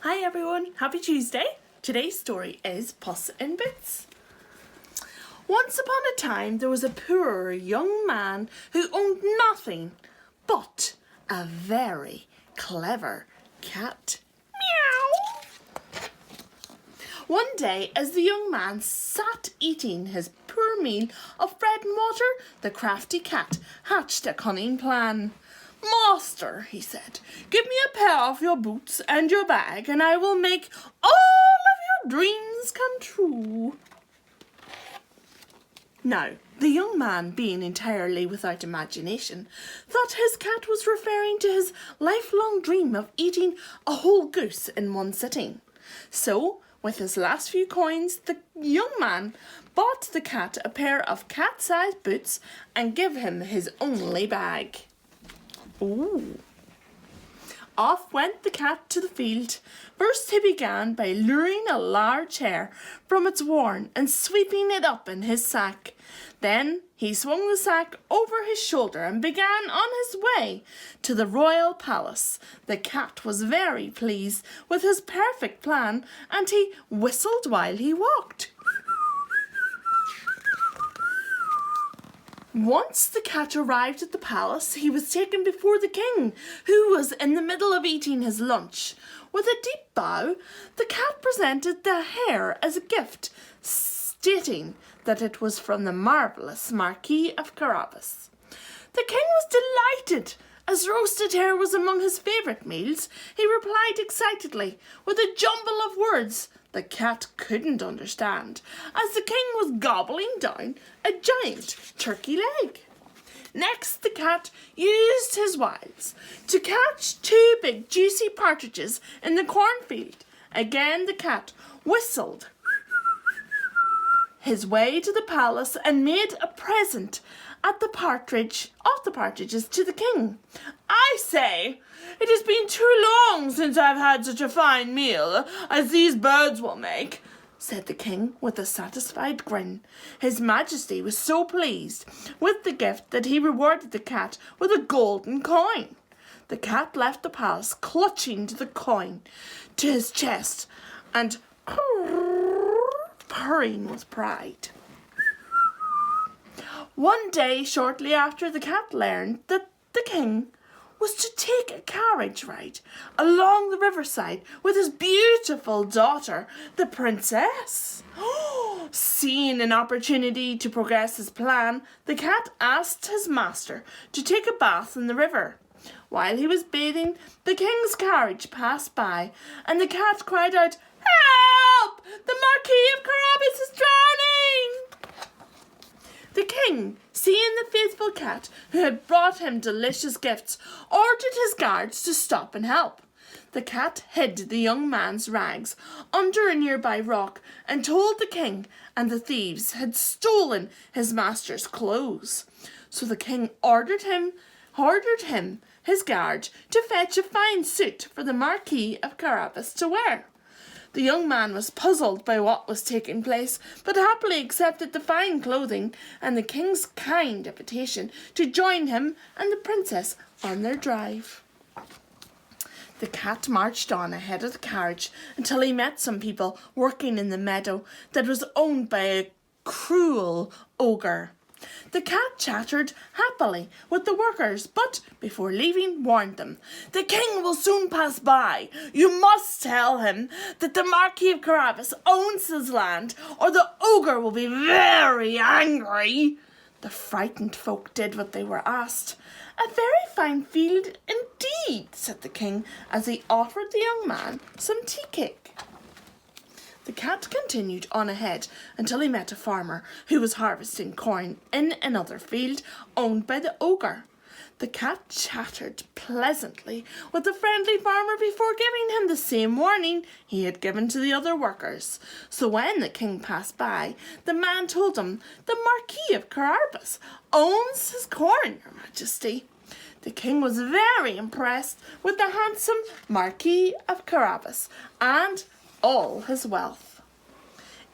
Hi everyone, happy Tuesday. Today's story is Puss in Boots. Once upon a time there was a poor young man who owned nothing but a very clever cat. Meow! One day, as the young man sat eating his poor meal of bread and water, the crafty cat hatched a cunning plan. "Master," he said, "give me a pair of your boots and your bag, and I will make all of your dreams come true." Now, the young man, being entirely without imagination, thought his cat was referring to his lifelong dream of eating a whole goose in one sitting. So, with his last few coins, the young man bought the cat a pair of cat-sized boots and gave him his only bag. Ooh. Off went the cat to the field. First he began by luring a large hare from its warren and sweeping it up in his sack. Then he swung the sack over his shoulder and began on his way to the royal palace. The cat was very pleased with his perfect plan, and he whistled while he walked. Once the cat arrived at the palace, he was taken before the king, who was in the middle of eating his lunch. With a deep bow, the cat presented the hare as a gift, stating that it was from the marvellous Marquis of Carabas. The king was delighted, as roasted hare was among his favourite meals. He replied excitedly, with a jumble of words the cat couldn't understand, as the king was gobbling down a giant turkey leg. Next, the cat used his wiles to catch 2 big juicy partridges in the cornfield. Again the cat whistled his way to the palace and made a present of the partridges to the king. "I say, it has been too long since I've had such a fine meal as these birds will make," said the king with a satisfied grin. His Majesty was so pleased with the gift that he rewarded the cat with a golden coin. The cat left the palace clutching to the coin to his chest and purring with pride. One day, shortly after, the cat learned that the king was to take a carriage ride along the riverside with his beautiful daughter, the princess. Seeing an opportunity to progress his plan, the cat asked his master to take a bath in the river. While he was bathing, the king's carriage passed by, and the cat cried out, "Help! The Marquis of Carabas is drowning!" The king, seeing the faithful cat who had brought him delicious gifts, ordered his guards to stop and help. The cat hid the young man's rags under a nearby rock and told the king and the thieves had stolen his master's clothes. So the king ordered him, his guard, to fetch a fine suit for the Marquis of Carabas to wear. The young man was puzzled by what was taking place, but happily accepted the fine clothing and the king's kind invitation to join him and the princess on their drive. The cat marched on ahead of the carriage until he met some people working in the meadow that was owned by a cruel ogre. The cat chattered happily with the workers, but before leaving warned them, "The king will soon pass by. You must tell him that the Marquis of Carabas owns his land, or the ogre will be very angry." The frightened folk did what they were asked. "A very fine field indeed," said the king as he offered the young man some tea cake. The cat continued on ahead until he met a farmer who was harvesting corn in another field owned by the ogre. The cat chattered pleasantly with the friendly farmer before giving him the same warning he had given to the other workers. So when the king passed by, the man told him, "The Marquis of Carabas owns his corn, Your Majesty." The king was very impressed with the handsome Marquis of Carabas and all his wealth.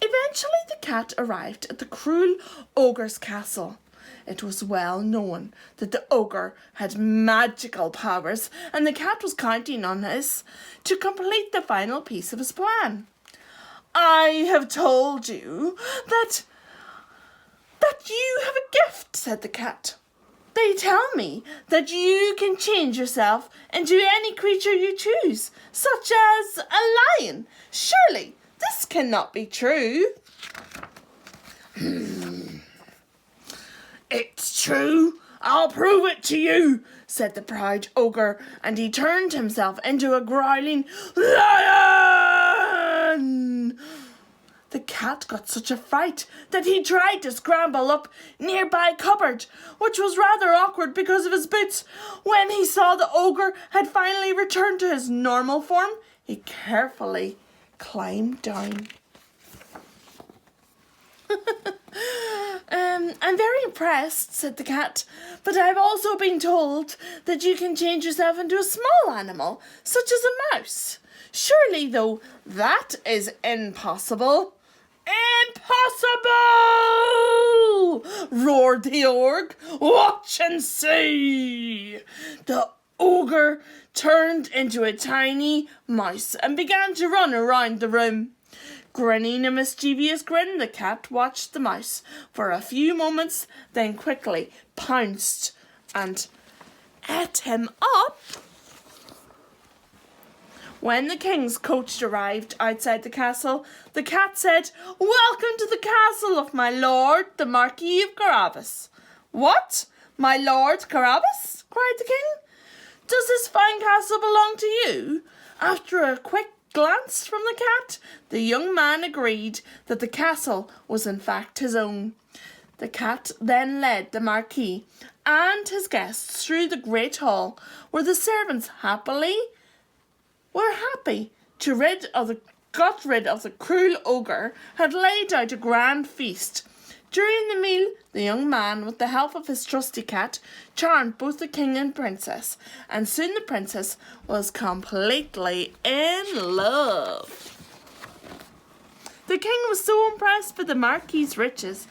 Eventually the cat arrived at the cruel ogre's castle. It was well known that the ogre had magical powers, and the cat was counting on this to complete the final piece of his plan. "I have told you that you have a gift," said the cat. "They tell me that you can change yourself into any creature you choose, such as a lion. Surely this cannot be true." "It's true. I'll prove it to you," said the proud ogre, and he turned himself into a growling lion. The cat got such a fright that he tried to scramble up nearby cupboard, which was rather awkward because of his boots. When he saw the ogre had finally returned to his normal form, he carefully climbed down. "I'm very impressed," said the cat, "but I've also been told that you can change yourself into a small animal, such as a mouse. Surely, though, that is impossible." "Impossible!" roared the ogre. "Watch and see." The ogre turned into a tiny mouse and began to run around the room. Grinning a mischievous grin, the cat watched the mouse for a few moments, then quickly pounced and ate him up. When the king's coach arrived outside the castle, the cat said, "Welcome to the castle of my lord, the Marquis of Carabas." "What? My Lord Carabas?" cried the king. "Does this fine castle belong to you?" After a quick glance from the cat, the young man agreed that the castle was in fact his own. The cat then led the Marquis and his guests through the great hall, where the servants were happy to got rid of the cruel ogre, had laid out a grand feast. During the meal, the young man, with the help of his trusty cat, charmed both the king and princess, and soon the princess was completely in love. The king was so impressed with the Marquis's riches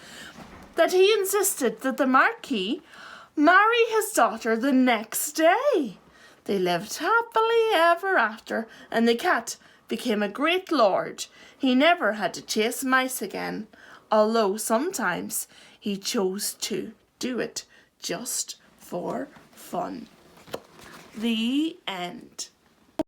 that he insisted that the Marquis marry his daughter the next day. They lived happily ever after, and the cat became a great lord. He never had to chase mice again, although sometimes he chose to do it just for fun. The end.